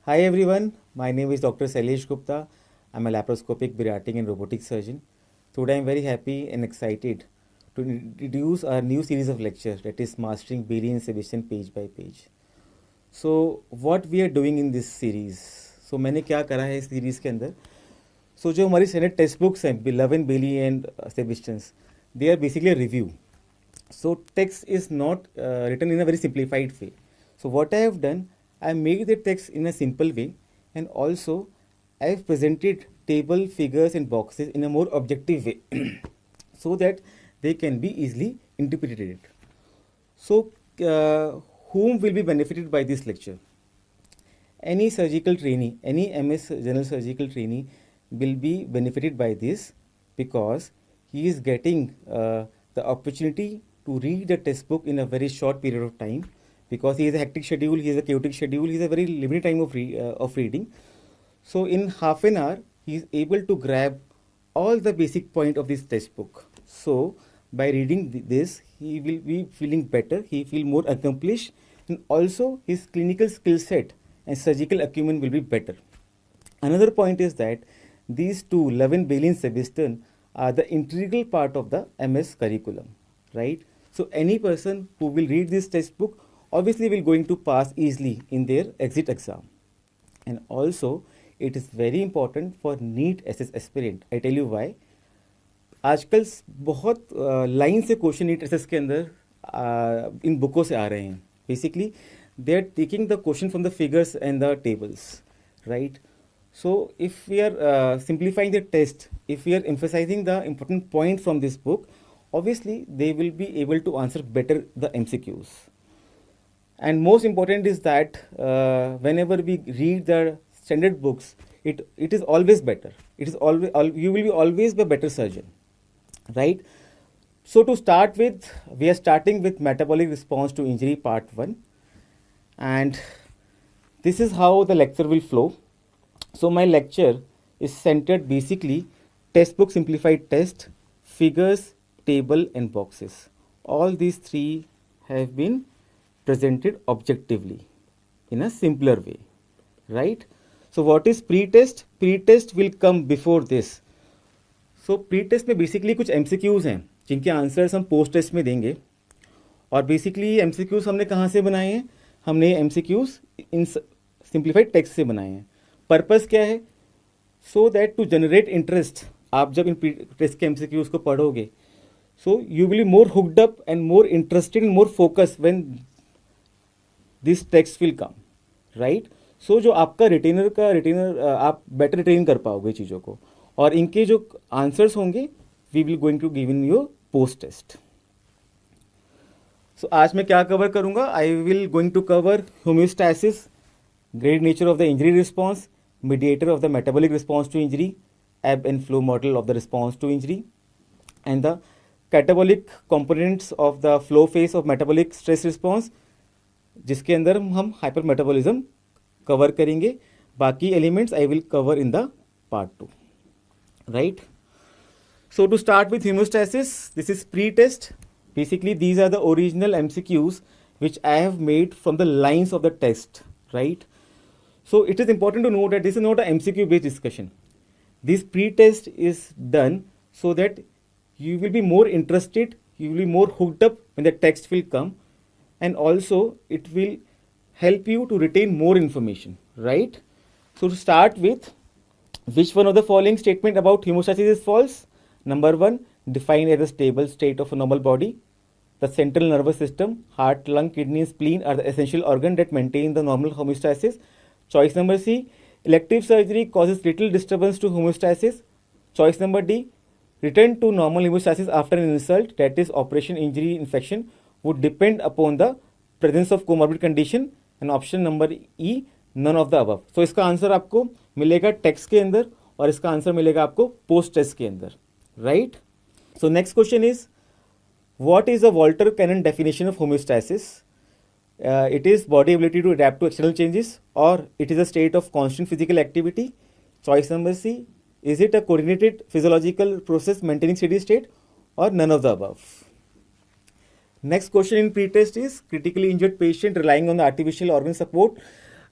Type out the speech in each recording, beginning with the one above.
Hi everyone, my name is Dr. Sailesh Gupta. I'm a laparoscopic bariatric and robotic surgeon. Today I'm very happy and excited to introduce our new series of lectures, that is Mastering Bailey and Sebastian page by page. So what we are doing in this series? So मैंने क्या करा है इस series के अंदर? So जो हमारी standard text books हैं, Levin, Bailey and Sebastian's, they are basically a review. So text is not written in a very simplified way. So what I have done, I made the text in a simple way, and also I have presented table, figures and boxes in a more objective way so that they can be easily interpreted. So whom will be benefited by this lecture? Any surgical trainee, any MS general surgical trainee will be benefited by this because he is getting the opportunity to read the textbook in a very short period of time, because he has a hectic schedule, he has a chaotic schedule, he has a very limited time of reading. So in half an hour, he is able to grab all the basic point of this textbook. So by reading this, he will be feeling better, he feel more accomplished, and also his clinical skill set and surgical acumen will be better. Another point is that these two, Levin, Bailey and Sebastian, are the integral part of the MS curriculum, right? So any person who will read this textbook obviously will going to pass easily in their exit exam. And also it is very important for NEET SS aspirant. I tell you why. आजकल बहुत line से question NEET SS के अंदर इन बुकों से आ रहे हैं. Basically they are taking the question from the figures and the tables, right? So if we are simplifying the test, if we are emphasizing the important point from this book, obviously they will be able to answer better the MCQs. And most important is that whenever we read the standard books, it is always better. It is always you will be always be a better surgeon, right? So to start with, we are starting with metabolic response to injury part 1, and this is how the lecture will flow. So my lecture is centered basically textbook simplified test, figures, table and boxes. All these three have been presented objectively in a simpler way, right? So what is pre-test? Pre-test will come before this. So pre-test में basically कुछ MCQs हैं जिनके answers हम post test में देंगे. और basically MCQs हमने कहाँ से बनाए हैं? हमने MCQs इन सिंप्लीफाइड टेक्स्ट से बनाए हैं. पर्पस क्या है? So that to generate interest. आप जब इन टेस्ट के MCQs को पढ़ोगे, so you will be more hooked up and more interested and more focus when this text will come, right? So जो आपका रिटेनर आप बेटर रिटेन कर पाओगे चीज़ों को, और इनके जो आंसर्स होंगे we will going to give in your post test. So आज मैं क्या कवर करूंगा? I will going to cover homeostasis, grade nature of the injury response, mediator of the metabolic response to injury, ebb and flow model of the response to injury, and the catabolic components of the flow phase of metabolic stress response, जिसके अंदर हम hypermetabolism cover करेंगे. बाकी elements I will cover in the part 2, right? So to start with hemostasis, this is pre-test. Basically these are the original MCQs which I have made from the lines of the text, right? So it is important to note that this is not a MCQ based discussion. This pre-test is done so that you will be more interested, you will be more hooked up when the text will come, and also it will help you to retain more information, right? So to start with, which one of the following statement about hemostasis is false? Number 1, defined as a stable state of a normal body. The central nervous system, heart, lung, kidney, and spleen are the essential organ that maintain the normal homeostasis. Choice number C, elective surgery causes little disturbance to homeostasis. Choice number D, return to normal homeostasis after an insult, that is operation, injury, infection, would depend upon the presence of comorbid condition. And option number E, none of the above. So इसका answer आपको मिलेगा text के अंदर और इसका answer मिलेगा आपको post test के अंदर, right? So next question is, what is the Walter Cannon definition of homeostasis? It is body ability to adapt to external changes, or it is a state of constant physical activity. Choice number C, is it a coordinated physiological process maintaining steady state, or none of the above? Next question in pre-test is, critically injured patient relying on the artificial organ support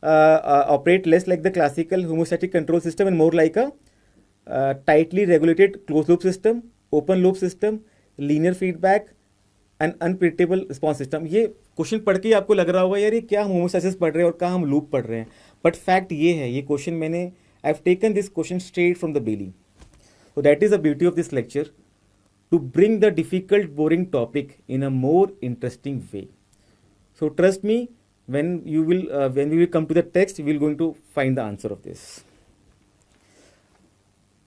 operate less like the classical homeostatic control system and more like a tightly regulated closed loop system, open loop system, linear feedback and unpredictable response system. ये question पढ़ के आपको लग रहा होगा यार ये क्या हम होमोस्टैसिस पढ़ रहे हैं और क्या हम लूप पढ़ रहे हैं, बट फैक्ट ये है, ये क्वेश्चन मैंने I have taken this question straight from the Bailey. So that is the beauty of this lecture, to bring the difficult boring topic in a more interesting way. So trust me, when we will come to the text, we will going to find the answer of this.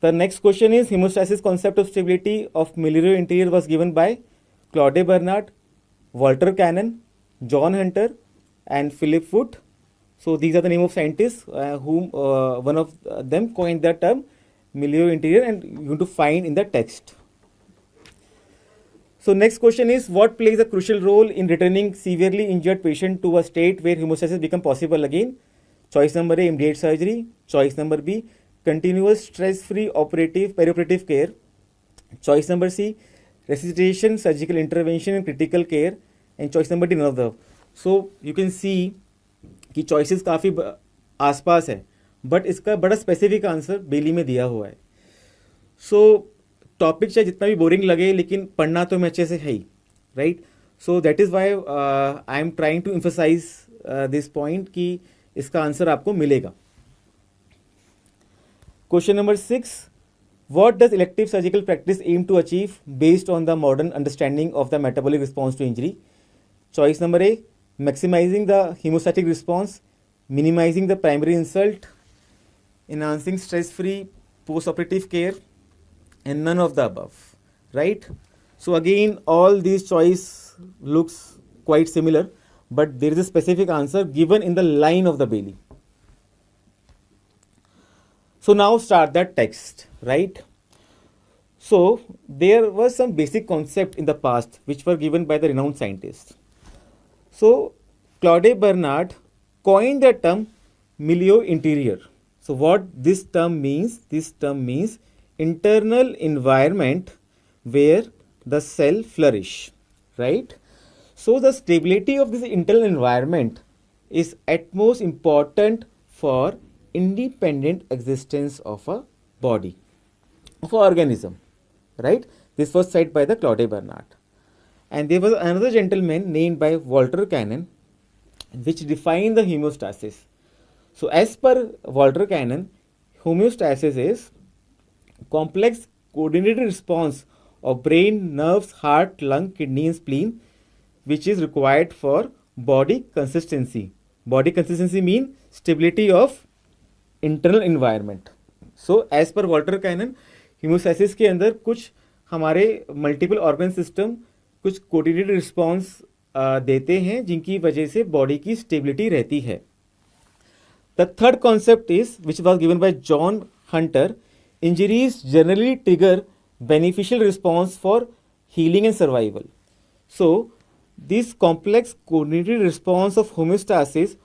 The next question is, hemostasis concept of stability of milieu interior was given by Claude Bernard, Walter Cannon, John Hunter and Philip Foot. So these are the name of scientists whom one of them coined the term milieu interior, and you are going to find in the text. So next question is, what plays a crucial role in returning severely injured patient to a state where hemostasis become possible again? Choice number A, immediate surgery. Choice number B, continuous stress-free perioperative care. Choice number C, resuscitation, surgical intervention and critical care. And choice number D, none of the. So you can see कि choices काफ़ी आसपास है, but इसका बड़ा specific answer बेली में दिया हुआ है. So टॉपिक चाहे जितना भी बोरिंग लगे, लेकिन पढ़ना तो मैं अच्छे से है ही, right. So that is why I am trying to emphasize this point कि इसका आंसर आपको मिलेगा. Question number 6, what does elective surgical practice aim to achieve based on the modern understanding of the metabolic response to injury? Choice number A, maximizing the hemostatic response, minimizing the primary insult, enhancing stress free post operative care, and none of the above, right? So again, all these choice looks quite similar, but there is a specific answer given in the line of the Bailey. So now start that text, right? So there was some basic concept in the past which were given by the renowned scientists. So Claude Bernard coined the term milieu interior. So what this term means? This term means internal environment where the cell flourish, right? So the stability of this internal environment is at most important for independent existence of a body, of an organism, right? This was said by the Claude Bernard. And there was another gentleman named by Walter Cannon which defined the homeostasis. So as per Walter Cannon, homeostasis is complex coordinated response of brain, nerves, heart, lung, kidney and spleen which is required for body consistency. Body consistency mean stability of internal environment. So as per Walter Cannon, homeostasis के अंदर कुछ हमारे multiple organ system कुछ coordinated response देते हैं जिनकी वजह से बॉडी की स्टेबिलिटी रहती है. The third concept is, which was given by John Hunter, injuries generally trigger beneficial response for healing and survival. So this complex coordinated response of homeostasis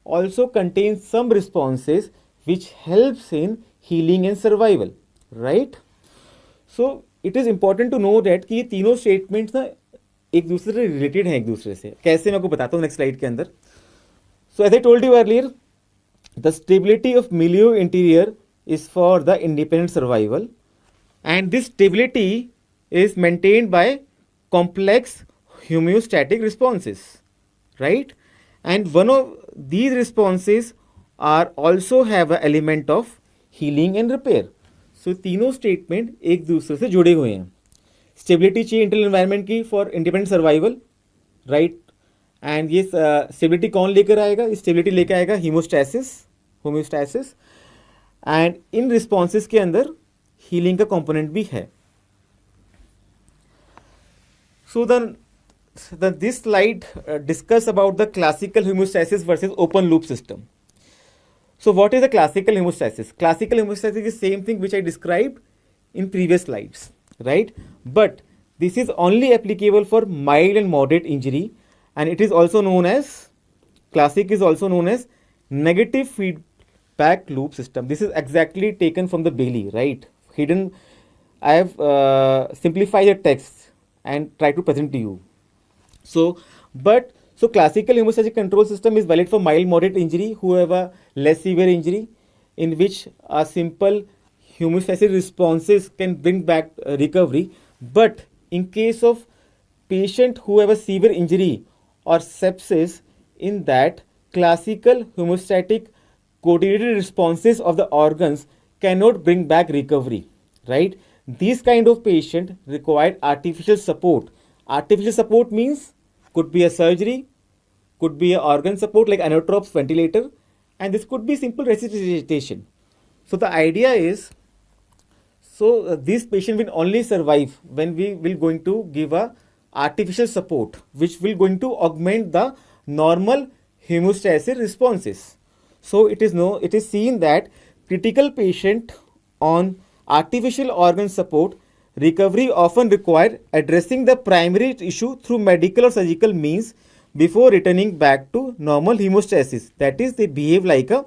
also contains some responses which helps in healing and survival, right? So it is important to know that कि ये तीनों statements ना एक दूसरे से related हैं एक दूसरे से. कैसे मैं आपको बताता हूँ next slide के अंदर. So as I told you earlier, the stability of milieu interior is for the independent survival, and this stability is maintained by complex homeostatic responses, right? And one of these responses are also have an element of healing and repair. So तीनों statement एक दूसरे से जुड़े हुए हैं. Stability चाहिए internal environment की for independent survival, right? And ये stability कौन लेकर आएगा? Stability लेकर आएगा homeostasis. And इन responses के अंदर healing का component भी है. So this slide discuss about the classical homeostasis versus open loop system. So what is the classical homeostasis? Classical homeostasis is same thing which I described in previous slides, right? But this is only applicable for mild and moderate injury, and it is also known as, classic is also known as negative feedback loop system. This is exactly taken from the Bailey, right? I have simplified the text and try to present to you. So, but So classical hemostatic control system is valid for mild moderate injury who have a less severe injury, in which a simple hemostatic responses can bring back recovery. But in case of patient who have a severe injury or sepsis, in that classical hemostatic coordinated responses of the organs cannot bring back recovery, right? These kind of patient require artificial support. Artificial support means could be a surgery, could be a organ support like inotrops, ventilator, and this could be simple resuscitation. So the idea is, this patient will only survive when we will going to give a artificial support which will going to augment the normal hemostasis responses. So it is seen that critical patient on artificial organ support recovery often require addressing the primary issue through medical or surgical means before returning back to normal hemostasis. That is, they behave like a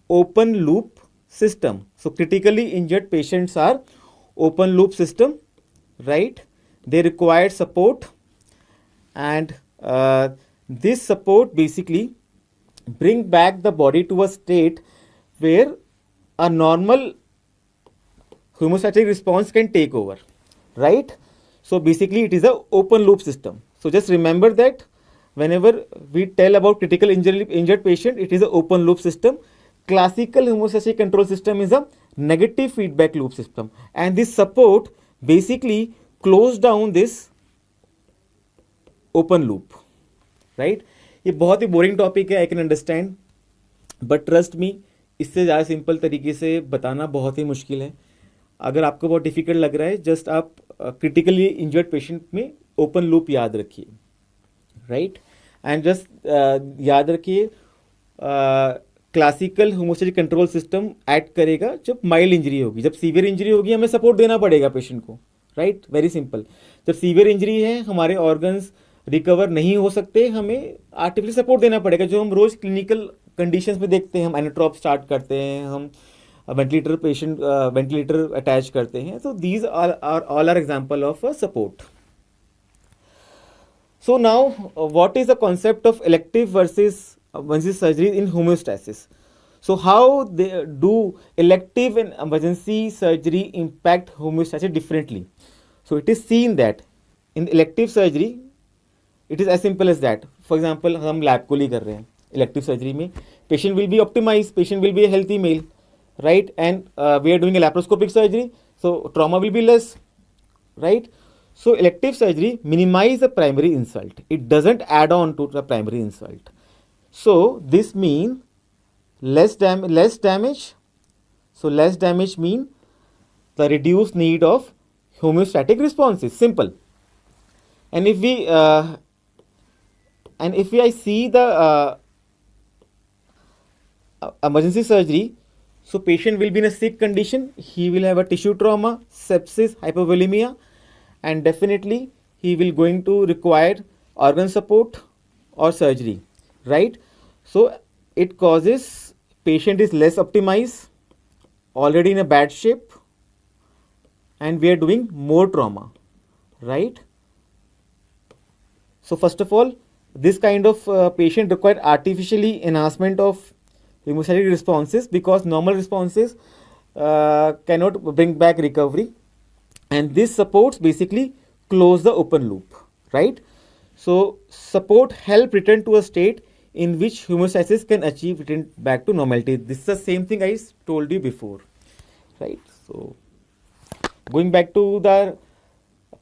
open loop system. So critically injured patients are open loop system, right? They require support, and this support basically bring back the body to a state where a normal hemostatic response can take over, right? So basically it is a open loop system. So just remember that whenever we tell about critical injured patient, it is an open loop system. Classical hemostatic control system is a negative feedback loop system, and this support basically close down this open loop, right? ये बहुत ही boring topic है, I can understand, but trust मी, इससे ज़्यादा simple तरीके से बताना बहुत ही मुश्किल है. अगर आपको बहुत डिफिकल्ट लग रहा है, जस्ट आप क्रिटिकली इंजर्ड पेशेंट में ओपन लूप याद रखिए, राइट? एंड जस्ट याद रखिए, classical haemostatic control system act करेगा जब माइल्ड इंजरी होगी. जब सीवियर इंजरी होगी हमें सपोर्ट देना पड़ेगा पेशेंट को, राइट? Very simple. जब सीवियर इंजरी है, हमारे ऑर्गन्स रिकवर नहीं हो सकते, हमें आर्टिफिशियल सपोर्ट देना पड़ेगा, जो हम रोज क्लिनिकल कंडीशंस में देखते हैं. हम एनोट्रॉप स्टार्ट करते हैं, हम वेंटिलेटर अटैच करते हैं. so these are all are example of a support. So now what is the concept of elective versus emergency surgery in homeostasis? So how they do elective and emergency surgery impact homeostasis differently? So it is seen that in elective surgery it is as simple as that. For example, हम lap chole कर रहे हैं elective surgery में, patient will be optimise, patient will be a healthy male, right? And we are doing a laparoscopic surgery, so trauma will be less, right? So elective surgery minimize the primary insult, it doesn't add on to the primary insult. So this mean less damage. So less damage mean the reduced need of homeostatic responses, simple. And if we I see the emergency surgery, so patient will be in a sick condition, he will have a tissue trauma, sepsis, hypovolemia, and definitely he will going to require organ support or surgery, right? So it causes patient is less optimized, already in a bad shape, and we are doing more trauma, right? So first of all, this kind of patient require artificially enhancement of hemostatic responses, because normal responses cannot bring back recovery, and this supports basically close the open loop, right? So support help return to a state in which homeostasis can achieve return back to normality. This is the same thing I told you before, right? So going back to the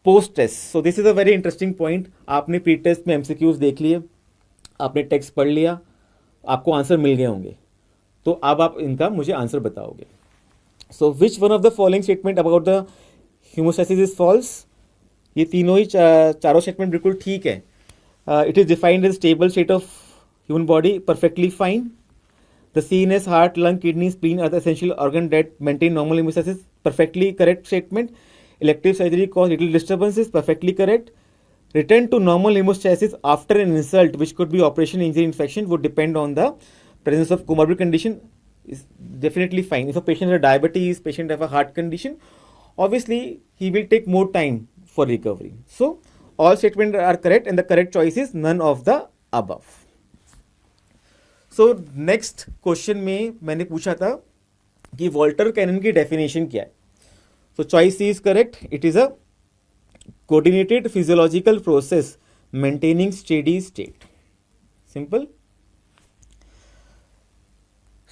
post test, so this is a very interesting point. आपने pre test में MCQs देख लिए, आपने text पढ़ लिया, आपको answer मिल गए होंगे, तो अब आप इनका मुझे आंसर बताओगे. So which one of the following statement about the hemostasis is false? ये तीनों ही चारों स्टेटमेंट बिल्कुल ठीक है. It is defined as stable state of human body, perfectly fine. The CNS, heart, lung, kidney, spleen are the essential organ that maintain normal hemostasis, perfectly correct statement. Elective surgery cause little disturbances, perfectly correct. Return to normal hemostasis after an insult, which could be operation, injury, infection, would depend on the presence of comorbid condition, is definitely fine. If a patient has diabetes, patient have a heart condition, obviously he will take more time for recovery. So all statements are correct, and the correct choice is none of the above. So next question में मैंने पूछा था कि Walter cannon की definition क्या है. So choice C is correct. It is a coordinated physiological process maintaining steady state. Simple.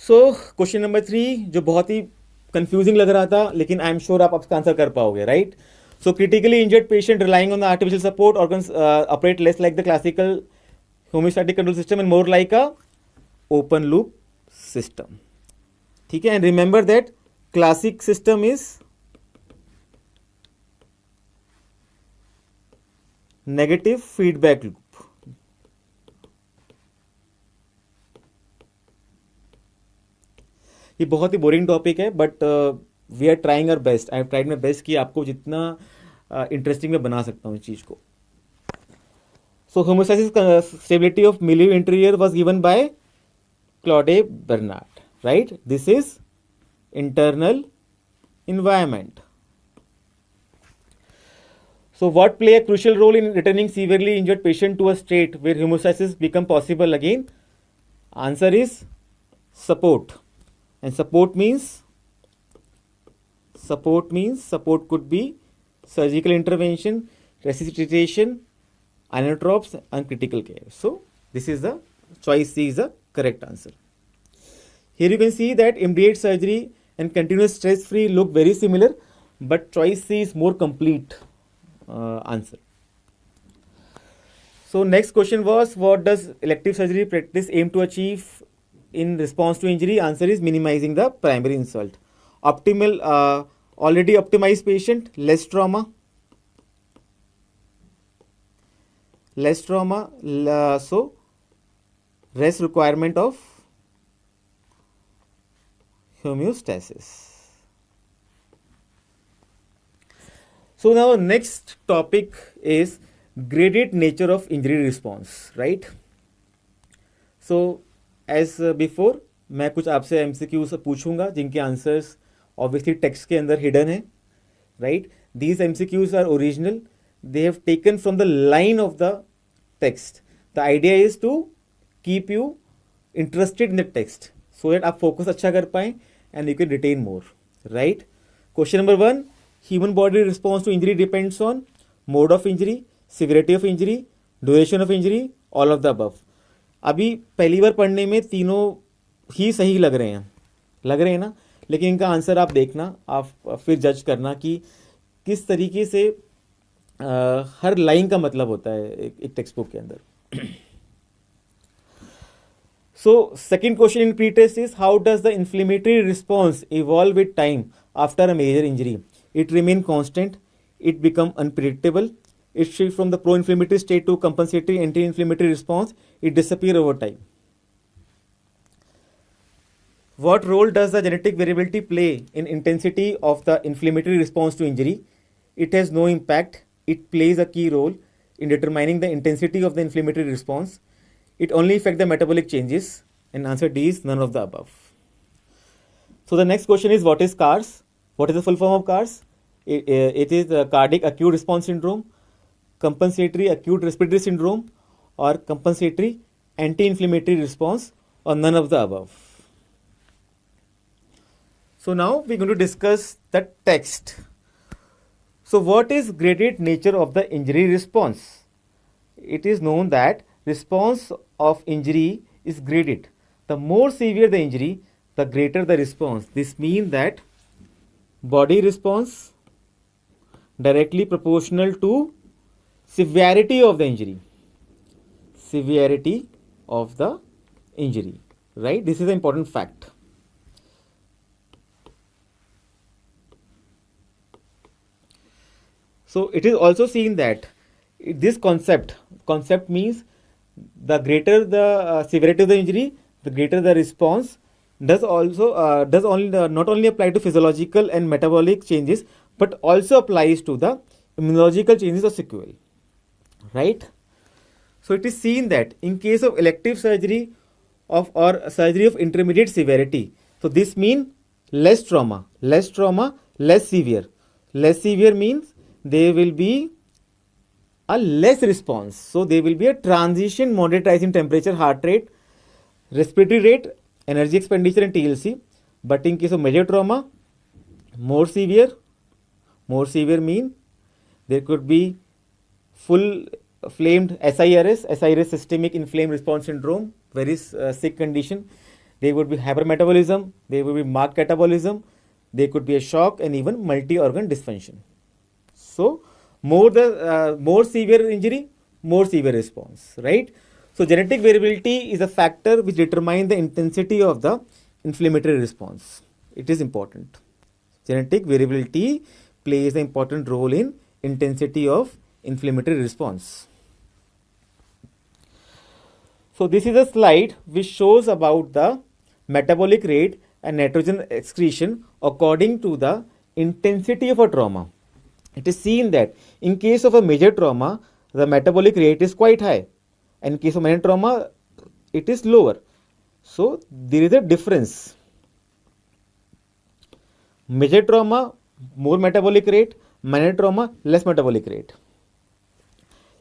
So question number 3 जो बहुत ही कंफ्यूजिंग लग रहा था, लेकिन आई एम श्योर आप इसका आंसर कर पाओगे, right. So critically injured patient relying on the artificial support organs operate less like the classical homeostatic control system and more like a open loop system. ठीक है, and remember that classic system is negative feedback loop. ये बहुत ही boring topic है, but we are trying our best. I have tried my best कि आपको जितना interesting मैं बना सकता हूँ इस चीज को. So homeostasis stability of milieu interior was given by Claude Bernard, right. This is internal environment. So what play a crucial role in returning severely injured patient to a state where homeostasis become possible again? Answer is support. And support could be surgical intervention, resuscitation, inotropes and critical care. So this is the choice C is the correct answer. Here you can see that immediate surgery and continuous stress free look very similar, but choice C is more complete answer. So next question was, what does elective surgery practice aim to achieve in response to injury? Answer is minimizing the primary insult. Optimal, already optimized patient, less trauma, so rest requirement of homeostasis. So now next topic is graded nature of injury response, right? So as before, मैं कुछ आपसे MCQs पूछूंगा जिनके answers obviously text के अंदर hidden है, right. These MCQs are original, they have taken from the line of the text. The idea is to keep you interested in the text so that आप focus अच्छा कर पाए and you can retain more, right. Question number 1, human body response to injury depends on mode of injury, severity of injury, duration of injury, all of the above. अभी पहली बार पढ़ने में तीनों ही सही लग रहे हैं ना, लेकिन इनका आंसर आप देखना, आप फिर जज करना कि किस तरीके से हर लाइन का मतलब होता है एक टेक्स्ट बुक के अंदर. So second question in pretest is, how does the inflammatory response evolve with time after a major injury? It remain constant, it become unpredictable, it shifts from the pro-inflammatory state to compensatory anti-inflammatory response, it disappear over time. What role does the genetic variability play in intensity of the inflammatory response to injury? It has no impact. It plays a key role in determining the intensity of the inflammatory response. It only affects the metabolic changes, and answer D is none of the above. So the next question is, what is CARS? What is the full form of CARS? It is cardiac acute response syndrome, compensatory acute respiratory syndrome, or compensatory anti-inflammatory response, or none of the above. So now we're going to discuss the text. So what is graded nature of the injury response? It is known that response of injury is graded. The more severe the injury, the greater the response. This means that body response directly proportional to severity of the injury. Severity of the injury, right? This is an important fact. So it is also seen that this concept means the greater the severity of the injury, the greater the response. Does also not only apply to physiological and metabolic changes, but also applies to the immunological changes or sequelae, right? So it is seen that in case of elective surgery or surgery of intermediate severity, so this means less trauma, less severe. Less severe means there will be a less response. So there will be a transition, moderate rise in temperature, heart rate, respiratory rate, energy expenditure, and TLC. But in case of major trauma, more severe mean there could be full flamed SIRS, systemic inflamed response syndrome, very sick condition. There would be hypermetabolism, there would be marked catabolism, there could be a shock, and even multi-organ dysfunction. So more severe injury, more severe response, right? So genetic variability is a factor which determines the intensity of the inflammatory response. It is important. Genetic variability plays an important role in intensity of inflammatory response. So this is a slide which shows about the metabolic rate and nitrogen excretion according to the intensity of a trauma. It is seen that in case of a major trauma, the metabolic rate is quite high, and in case of minor trauma, it is lower. So there is a difference. Major trauma, more metabolic rate, minor trauma, less metabolic rate.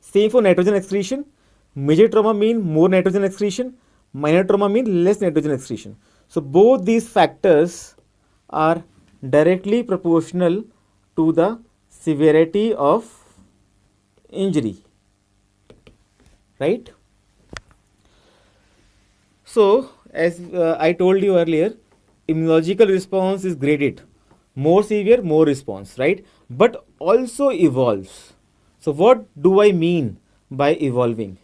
Same for nitrogen excretion. Major trauma mean more nitrogen excretion, minor trauma mean less nitrogen excretion. So both these factors are directly proportional to the severity of injury, right? So as I told you earlier, immunological response is graded, more severe, more response, right? But also evolves. So what do I mean by evolving?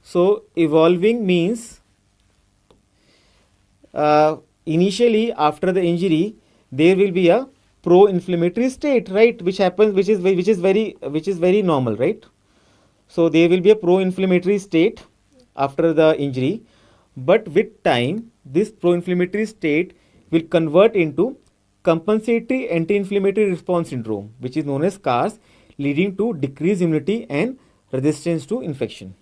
So evolving means initially after the injury there will be a pro-inflammatory state, right, which happens, which is very normal, right? So there will be a pro-inflammatory state after the injury, but with time this pro-inflammatory state will convert into compensatory anti-inflammatory response syndrome, which is known as CARS, leading to decreased immunity and resistance to infection.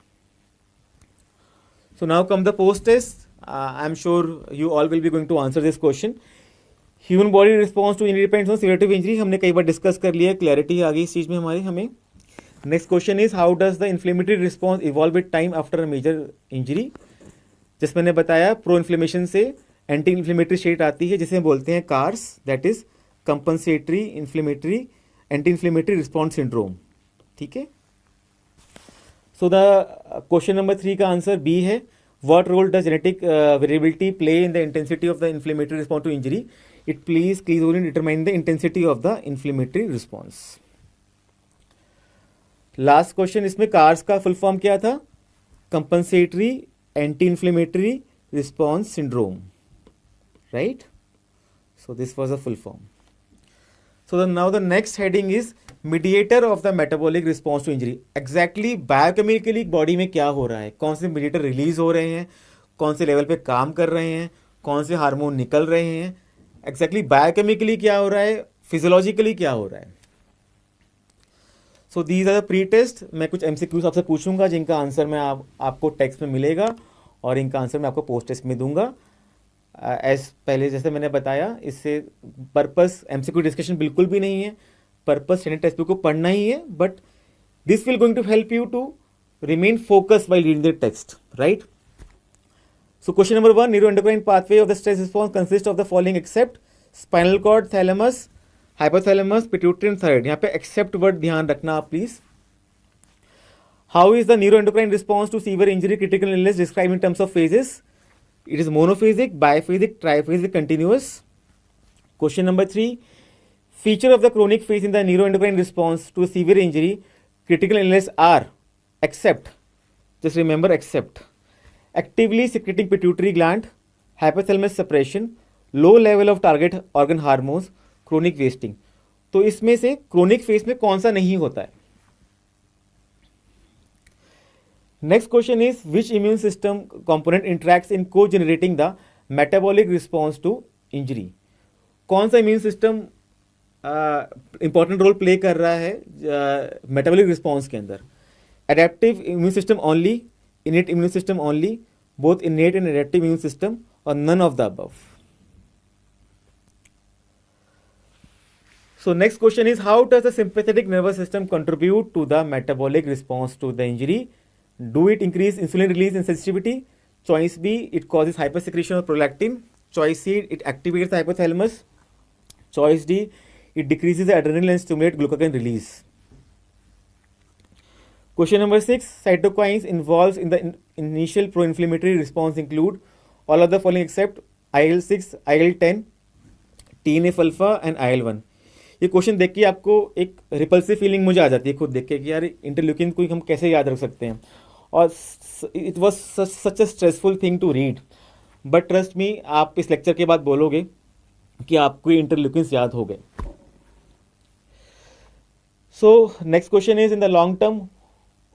So now come the post test. I'm sure you all will be going to answer this question. Human body response to injury depends on severity of injury, हमने कई बार discuss कर लिया, clarity आ गई इस चीज़ में हमारे हमें. Next question is how does the inflammatory response evolve with time after a major injury. जिस मैंने बताया प्रो इन्फ्लेमेशन से एंटी इन्फ्लेमेटरी स्टेट आती है जिसे बोलते हैं CARS, that is compensatory inflammatory anti inflammatory response syndrome. ठीक है. सो द क्वेश्चन नंबर 3 का आंसर बी है. What role does genetic variability play in the intensity of the inflammatory response to injury? It plays key role in determining the intensity of the inflammatory response. Last question, इसमें CARS का full form क्या था? Compensatory Anti-Inflammatory Response Syndrome, right? So this was a full form. So now the next heading is mediator of the metabolic response to injury. Exactly biochemically body में क्या हो रहा है, कौन से मीडिएटर रिलीज हो रहे हैं, कौन से लेवल पे काम कर रहे हैं, कौन से हार्मोन निकल रहे हैं, एग्जैक्टली बायोकेमिकली क्या हो रहा है, फिजियोलॉजिकली क्या हो रहा है. So these are the pre test. मैं कुछ एमसीक्यूज आपसे पूछूंगा जिनका आंसर मैं आपको टेक्स्ट में मिलेगा और इनका आंसर मैं आपको पोस्ट टेस्ट में दूंगा. एज पहले जैसे मैंने बताया, इससे पर्पस एमसीक्यू डिस्कशन बिल्कुल भी नहीं है, पर्पस स्टैंडर्ड टेक्स्ट बुक को पढ़ना ही है, but this will going to help you to remain focus while reading the text, right? So question number 1, neuroendocrine pathway of the stress response consists of the following except spinal cord, thalamus, hypothalamus, pituitary and thyroid. यहाँ पे except word ध्यान रखना आप please. How is the neuroendocrine response to severe injury, critical illness described in terms of phases? It is monophasic, biphasic, triphasic, continuous. Question number 3, feature of the chronic phase in the neuroendocrine response to severe injury, critical illness are except, just remember except, actively secreting pituitary gland, hypothalamus suppression, low level of target organ hormones, chronic wasting. तो इसमें से chronic phase में कौन सा नहीं होता है? Next question is which immune system component interacts in co-generating the metabolic response to injury? कौन सा immune system important role play कर रहा है मेटाबॉलिक रिस्पॉन्स के अंदर? Adaptive immune system only, innate immune system only, both innate and adaptive immune system, और none of the above. So next question is, how does the sympathetic nervous system contribute to the metabolic response to the injury? Do it increase insulin release and sensitivity? Choice B, it causes hypersecretion of prolactin. Choice C, it activates the hypothalamus. Choice D, it decreases the adrenaline and stimulates glucagon release. Question number 6, cytokines involved in the initial pro-inflammatory response include all of the following except IL-6, IL-10, TNF-alpha and IL-1. ये question देख के आपको एक repulsive feeling मुझे आ जाती है खुद देख के कि यार इंटरल्यूकिन को हम कैसे याद रख सकते हैं, और it was such a stressful thing to read, but trust me आप इस लेक्चर के बाद बोलोगे कि आपको इंटरल्यूकिन्स याद हो गए. So next question is, in the long term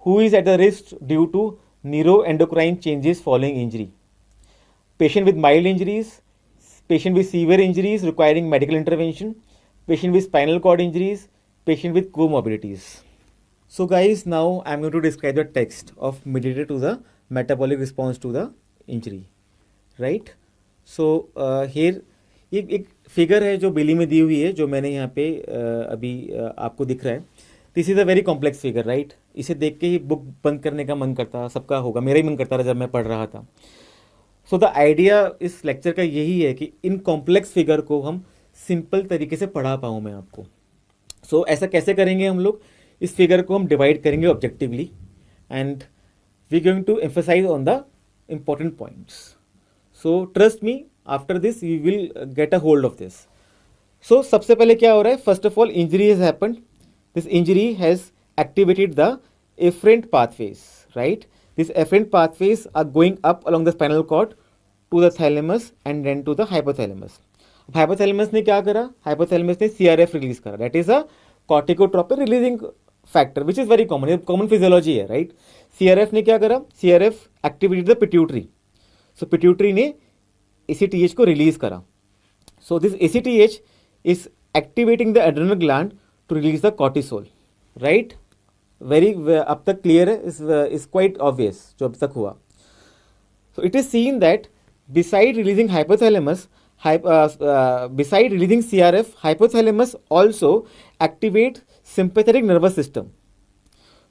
who is at the risk due to neuroendocrine changes following injury? Patient with mild injuries, patient with severe injuries requiring medical intervention, patient with spinal cord injuries, patient with comorbidities. So guys, now I am going to describe the text of mediator to the metabolic response to the injury, right? So here एक figure है जो बिली में दी हुई है, जो मैंने यहाँ पे अभी आपको दिख रहा है. This is a very complex figure, right? इसे देख के ही बुक बंद करने का मन करता, सबका होगा, मेरा ही मन करता था जब मैं पढ़ रहा था. सो द आइडिया इस लेक्चर का यही है कि इन कॉम्प्लेक्स फिगर को हम सिंपल तरीके से पढ़ा पाऊँ मैं आपको. सो ऐसा कैसे करेंगे हम लोग? इस फिगर को हम डिवाइड करेंगे objectively and we going to emphasize on the important points. So trust me, after this you will get a hold of this. सो सबसे पहले क्या हो रहा है? First of all, injury has happened. This injury has activated the afferent pathways, right? This afferent pathways are going up along the spinal cord to the thalamus and then to the hypothalamus. Hypothalamus ने क्या करा? Hypothalamus ने CRF release करा, that is a corticotropic releasing factor which is very common, common physiology है, right? CRF ने क्या करा? CRF activated the pituitary. So pituitary ने ACTH को रिलीज करा. So this ACTH is activating the adrenal gland to release the cortisol, right? Very, अब तक clear है? इज क्वाइट ऑब्वियस जो अब तक हुआ. So it is seen that beside releasing hypothalamus, beside releasing CRF, hypothalamus also activate sympathetic nervous system.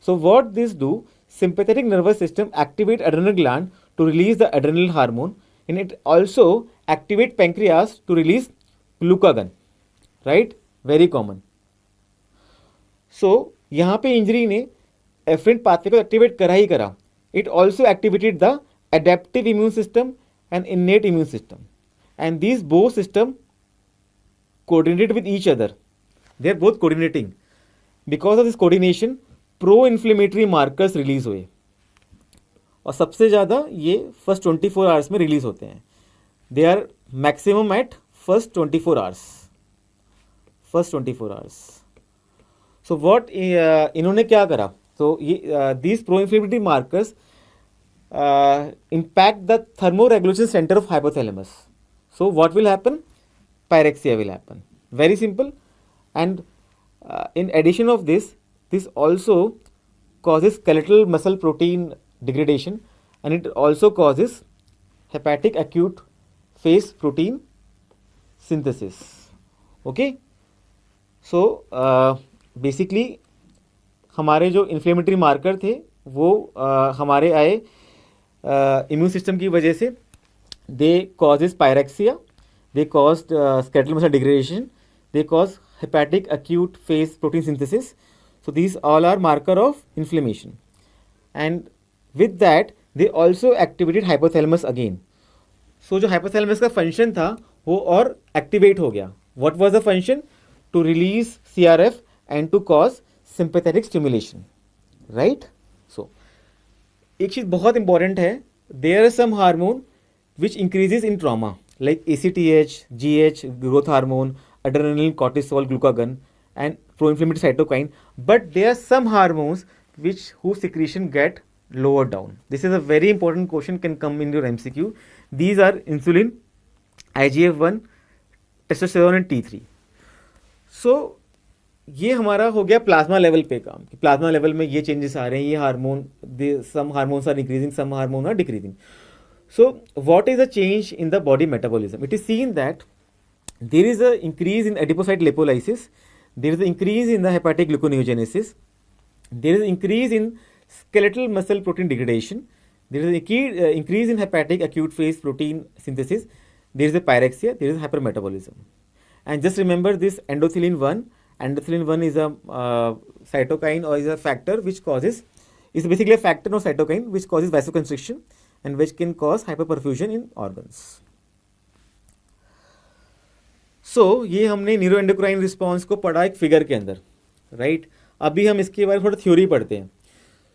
So what this do? Sympathetic nervous system activate adrenal gland to release the adrenal hormone, and it also activate pancreas to release glucagon, right? Very common. So यहाँ पे injury ने efferent pathway को activate करा ही करा. It also activated the adaptive immune system and innate immune system. And these both systems coordinate with each other. They are both coordinating. Because of this coordination, pro-inflammatory markers release हुए, और सबसे ज़्यादा ये first 24 hours में release होते हैं. They are maximum at first 24 hours. First 24 hours. So what इन्होंने क्या करा? तो ये these pro inflammatory markers impact the thermoregulation center of hypothalamus. So what will happen? Pyrexia will happen. Very simple. And in addition of this, this also causes skeletal muscle protein degradation, and it also causes hepatic acute phase protein synthesis. Okay. So basically हमारे जो inflammatory marker थे वो हमारे आए immune system की वजह से. They causes pyrexia, they caused skeletal muscle degradation, they cause hepatic acute phase protein synthesis. So these all are marker of inflammation, and with that they also activated hypothalamus again. So जो hypothalamus का function था वो और activate हो गया. What was the function? To release CRF and to cause sympathetic stimulation, right? So एक चीज़ बहुत important है, there are some hormone which increases in trauma, like ACTH, GH, growth hormone, adrenaline, cortisol, glucagon, and pro-inflammatory cytokine. But there are some hormones whose secretion get lowered down. This is a very important question, can come in your MCQ. These are insulin, IGF-1, testosterone and T3. So ये हमारा हो गया plasma level पे काम कि plasma level में ये changes आ रहे हैं, ये hormone, some hormones are increasing, some hormone are decreasing. So what is the change in the body metabolism? It is seen that there is an increase in adipocyte lipolysis, there is an increase in the hepatic gluconeogenesis, there is an increase in skeletal muscle protein degradation, there is an increase in hepatic acute phase protein synthesis, there is a pyrexia, there is hypermetabolism. And just remember this endothelin 1. Endothelin 1 is a cytokine or is a factor which causes, is basically a factor of cytokine which causes vasoconstriction and which can cause hyperperfusion in organs. So ये हमने neuroendocrine response को पढ़ा एक figure के अंदर, right? अभी हम इसके बारे में थोड़ा थ्योरी पढ़ते हैं.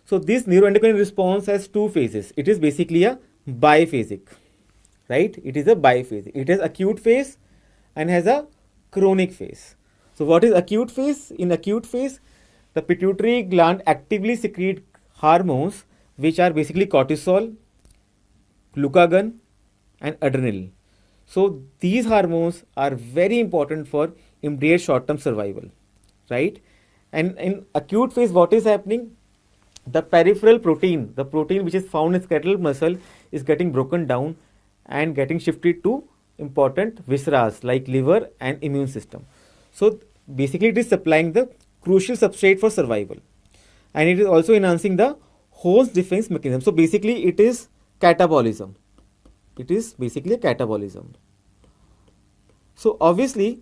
So this neuroendocrine response has two phases. It is basically a biphasic, right? It is a biphasic. It has acute phase and has a chronic phase. So what is acute phase? In acute phase, the pituitary gland actively secrete hormones which are basically cortisol, glucagon and adrenaline. So these hormones are very important for immediate short-term survival, right? And in acute phase, what is happening? The peripheral protein, the protein which is found in skeletal muscle, is getting broken down and getting shifted to important viscera like liver and immune system. So basically it is supplying the crucial substrate for survival, and it is also enhancing the host defense mechanism. So basically it is catabolism. It is basically a catabolism. So obviously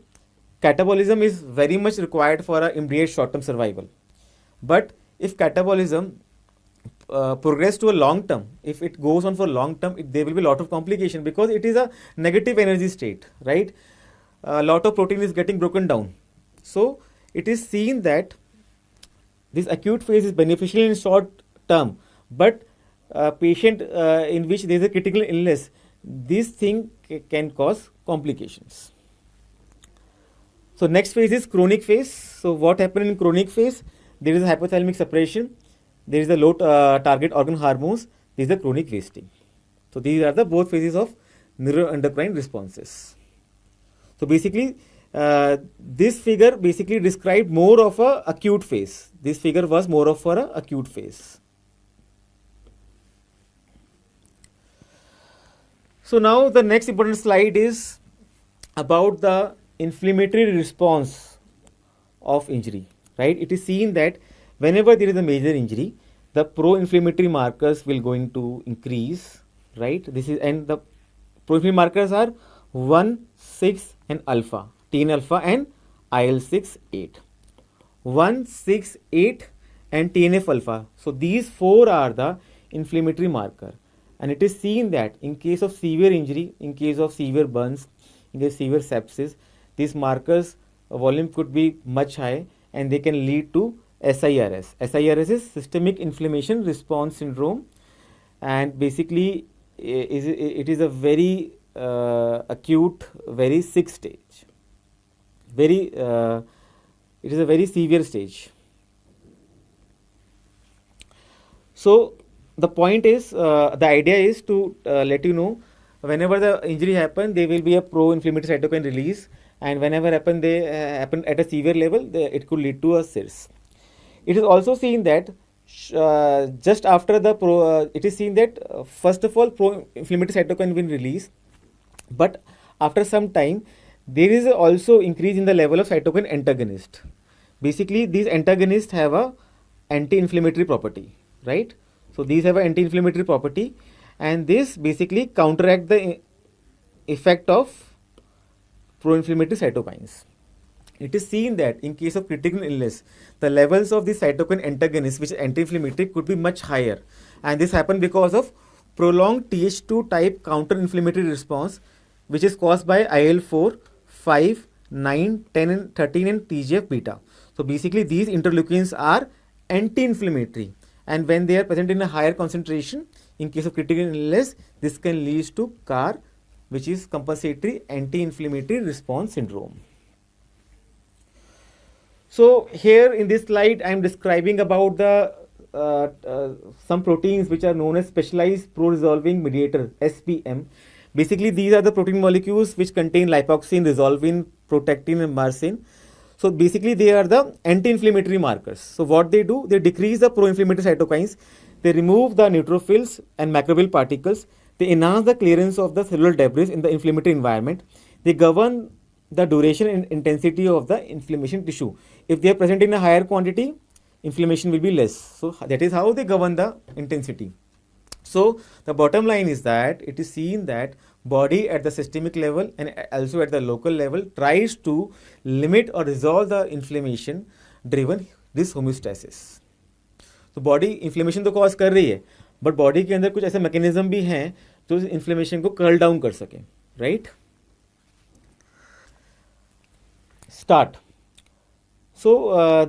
catabolism is very much required for our immediate short-term survival. But if catabolism progress to a long term, if it goes on for long term, there will be a lot of complication because it is a negative energy state, right? A lot of protein is getting broken down. So it is seen that this acute phase is beneficial in short term, but patient in which there is a critical illness, this thing can cause complications. So next phase is chronic phase. So what happens in chronic phase? There is a hypothalamic suppression, there is a low target organ hormones, there is a chronic wasting. So these are the both phases of neuroendocrine responses. So basically this figure basically described more of a acute phase. This figure was more of for a acute phase. So now the next important slide is about the inflammatory response of injury. Right? It is seen that whenever there is a major injury, the pro-inflammatory markers will going to increase, right? This is, and the pro-inflammatory markers are 1, 6 and alpha, TNF-alpha and IL-6, 8. 1, 6, 8 and TNF-alpha. So these four are the inflammatory marker, and it is seen that in case of severe injury, in case of severe burns, in case of severe sepsis, these markers volume could be much high, and they can lead to SIRS. SIRS is Systemic Inflammation Response Syndrome, and basically it is a very acute, very sick stage. It is a very severe stage. So the point is, the idea is to let you know, whenever the injury happens, there will be a pro-inflammatory cytokine release, and whenever they happen at a severe level, it could lead to a SIRS. It is also seen that just after the it is seen that first of all pro-inflammatory cytokine will release, but after some time there is also increase in the level of cytokine antagonist. Basically these antagonists have a anti-inflammatory property, right? So these have an anti-inflammatory property, and this basically counteract the effect of pro-inflammatory cytokines. It is seen that in case of critical illness, the levels of the cytokine antagonists, which is anti-inflammatory, could be much higher, and this happens because of prolonged Th2 type counter-inflammatory response, which is caused by IL-4, 5, 9, 10 and 13 and TGF-beta. So basically these interleukins are anti-inflammatory, and when they are present in a higher concentration, in case of critical illness, this can lead to CAR, which is compensatory anti-inflammatory response syndrome. So here in this slide, I am describing about the some proteins which are known as specialized pro-resolving mediator, SPM. Basically these are the protein molecules which contain lipoxin, resolvin, protectin and myosin. So basically they are the anti-inflammatory markers. So what they do, they decrease the pro-inflammatory cytokines, they remove the neutrophils and macrobial particles, they enhance the clearance of the cellular debris in the inflammatory environment, they govern the duration and intensity of the inflammation tissue. If they are present in a higher quantity, inflammation will be less. So that is how they govern the intensity. So the bottom line is that it is seen that body at the systemic level and also at the local level tries to limit or resolve the inflammation driven this homeostasis. तो body inflammation तो cause कर रही है, but body के अंदर कुछ ऐसे mechanism भी हैं जो इस इन्फ्लेमेशन को कर्ल डाउन कर सके, right. Start. So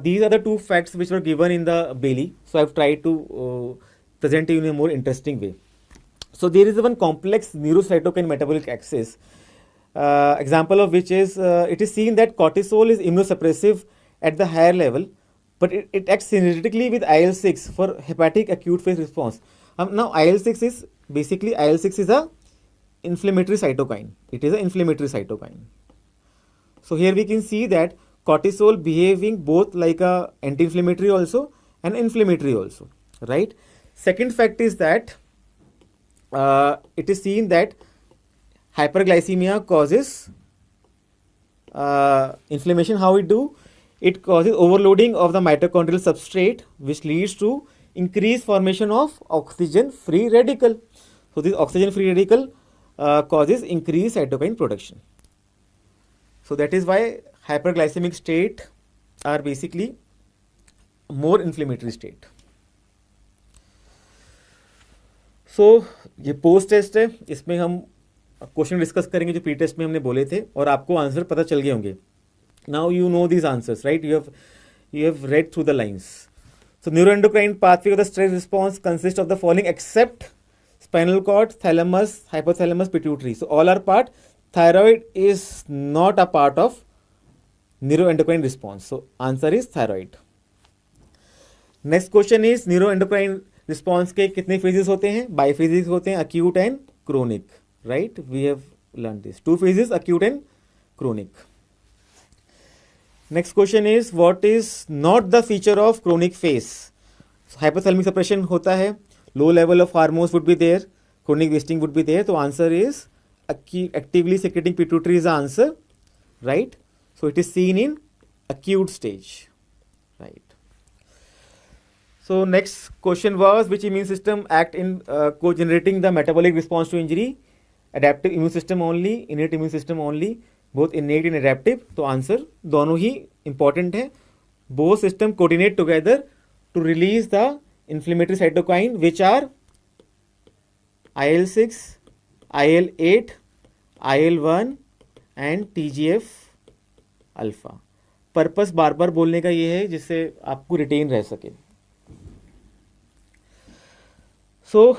these are the two facts which were given in the Bailey. So I've tried to present you in a more interesting way. So there is one complex neurocytokine metabolic axis, example of which is it is seen that cortisol is immunosuppressive at the higher level, but it acts synergistically with IL-6 for hepatic acute phase response. Now IL-6 is basically IL-6 is a inflammatory cytokine. It is an inflammatory cytokine. So here we can see that cortisol behaving both like a anti-inflammatory also and inflammatory also, right. Second fact is that it is seen that hyperglycemia causes inflammation. How it do? It causes overloading of the mitochondrial substrate, which leads to increased formation of oxygen free radical. So this oxygen free radical causes increased cytokine production. So that is why hyperglycemic state are basically more inflammatory state. So ये post test है, इसमें हम question discuss करेंगे जो pre test में हमने बोले थे और आपको आंसर पता चल गए होंगे. Now you know these answers, right. You have read through the lines. So neuroendocrine pathway of the stress response consist of the following except spinal cord, thalamus, hypothalamus, pituitary. So all are part. Thyroid is not a part of neuroendocrine response. So answer is thyroid. Next question is neuroendocrine response के कितने phases होते हैं? Biphases होते हैं, acute and chronic. Right? We have learned this. Two phases, acute and chronic. Next question is what is not the feature of chronic phase? So, hypothalamic suppression होता है. Low level of hormones would be there. Chronic wasting would be there. So answer is actively secreting pituitary is the answer, right. So it is seen in acute stage, right. So next question was which immune system act in co-generating the metabolic response to injury? Adaptive immune system only, innate immune system only, both innate and adaptive. तो answer दोनों ही important है. Both system coordinate together to release the inflammatory cytokine which are IL-6, IL-8, IL-1 and TGF alpha. Purpose बार बार बोलने का ये है जिससे आपको रिटेन रह सके. सो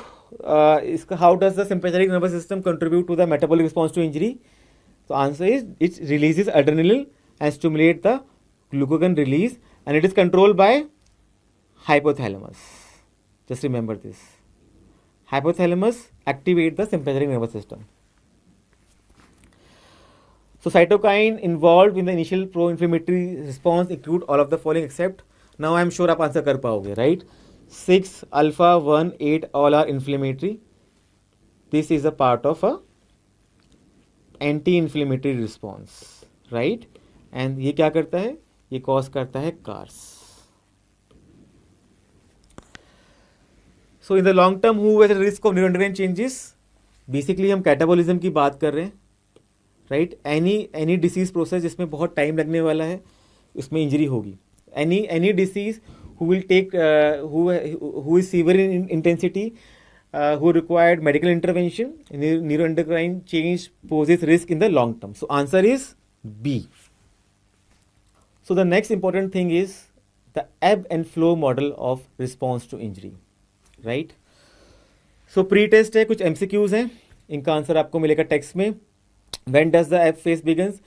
इसका how does the sympathetic nervous system contribute to the metabolic response to injury? तो answer is it releases adrenaline and stimulate the glucagon release and it is controlled by hypothalamus. Just remember this. Hypothalamus activate the sympathetic nervous system. So cytokine involved in the initial pro-inflammatory response include all of the following except. Now I am sure आप answer कर पाओगे, right? 6, alpha, 1, 8 all are inflammatory. This is a part of a anti-inflammatory response, right? And ये क्या करता है? ये cause करता है CARS. So in the long term who has a risk of neuroendocrine changes? Basically हम कैटाबॉलिज्म की बात कर रहे हैं, राइट. एनी डिसीज प्रोसेस जिसमें बहुत टाइम लगने वाला है उसमें इंजरी होगी. Any disease who will take who is severe in intensity, who required medical intervention, neuroendocrine change poses risk in the long term. So answer is B. So the next important thing is the ebb and flow model of response to injury, right. So pre test है, कुछ MCQs हैं, इनका answer आपको मिलेगा text में. When does the ebb phase begins?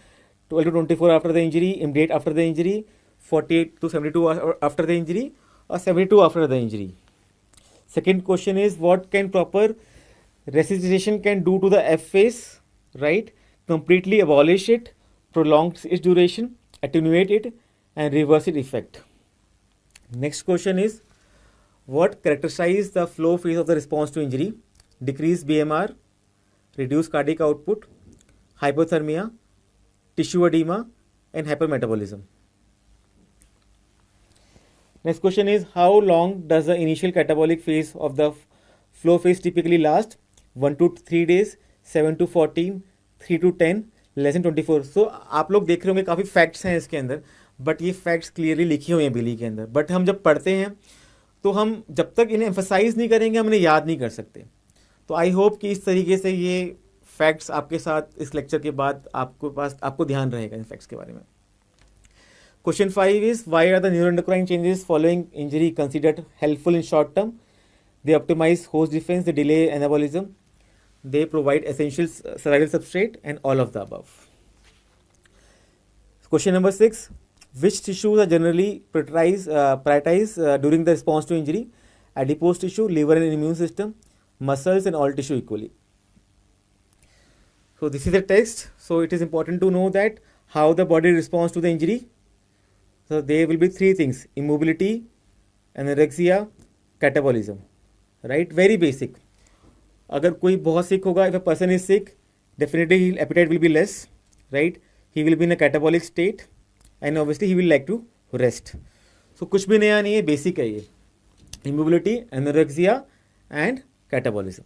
12 to 24 after the injury, immediate after the injury, 48 to 72 after the injury, or 72 after the injury. Second question is what can proper resuscitation can do to the ebb phase, right? Completely abolish it, prolong its duration, attenuate it, and reverse its effect. Next question is what characterizes the flow phase of the response to injury? Decreased BMR, reduced cardiac output, hypothermia, tissue edema, and hypermetabolism. Next question is, how long does the initial catabolic phase of the flow phase typically last? 1 to 3 days, 7 to 14, 3 to 10, less than 24. सो आप लोग देख रहे होंगे काफ़ी facts हैं इसके अंदर, but ये फैक्ट्स क्लियरली लिखे हुए हैं बिली के अंदर, बट हम जब पढ़ते हैं तो हम जब तक इन्हें एम्फसाइज नहीं करेंगे हम इन्हें याद नहीं कर सकते. तो आई होप कि इस तरीके से ये फैक्ट्स आपके साथ इस लेक्चर के बाद आपको ध्यान रहेगा इन फैक्ट्स के बारे में. Question 5 is, why are the neuroendocrine changes following injury considered helpful in short term? They optimize host defense, they delay anabolism, they provide essential survival substrate, and all of the above. Question number 6, which tissues are generally prioritized during the response to injury? Adipose tissue, liver and immune system, muscles, and all tissue equally. So this is a text, so it is important to know that how the body responds to the injury. So there will be three things: immobility, anorexia, catabolism. Right? Very basic. अगर कोई बहुत sick होगा, if a person is sick, definitely his appetite will be less. Right? He will be in a catabolic state, and obviously he will like to rest. So कुछ भी नया नहीं है, basic है ये. Immobility, anorexia, and catabolism.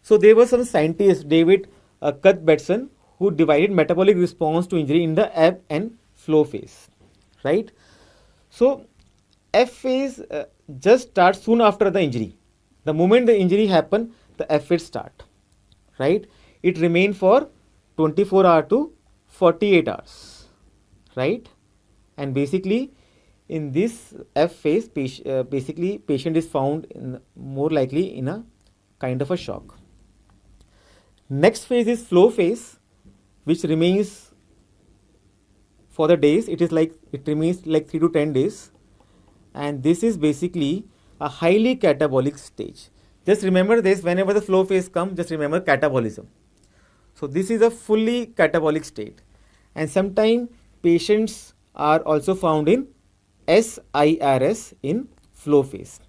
So there were some scientists, David Cuthbertson, who divided metabolic response to injury in the ebb and flow phase, right? So F phase just starts soon after the injury. The moment the injury happen, the F phase start, right? It remain for 24 hours to 48 hours, right? And basically in this F phase, basically patient is found more likely in a kind of a shock. Next phase is flow phase, which remains for the days. It remains like 3 to 10 days, and this is basically a highly catabolic stage. Just remember this, whenever the flow phase comes, just remember catabolism. So this is a fully catabolic state, and sometimes patients are also found in SIRS in flow phase.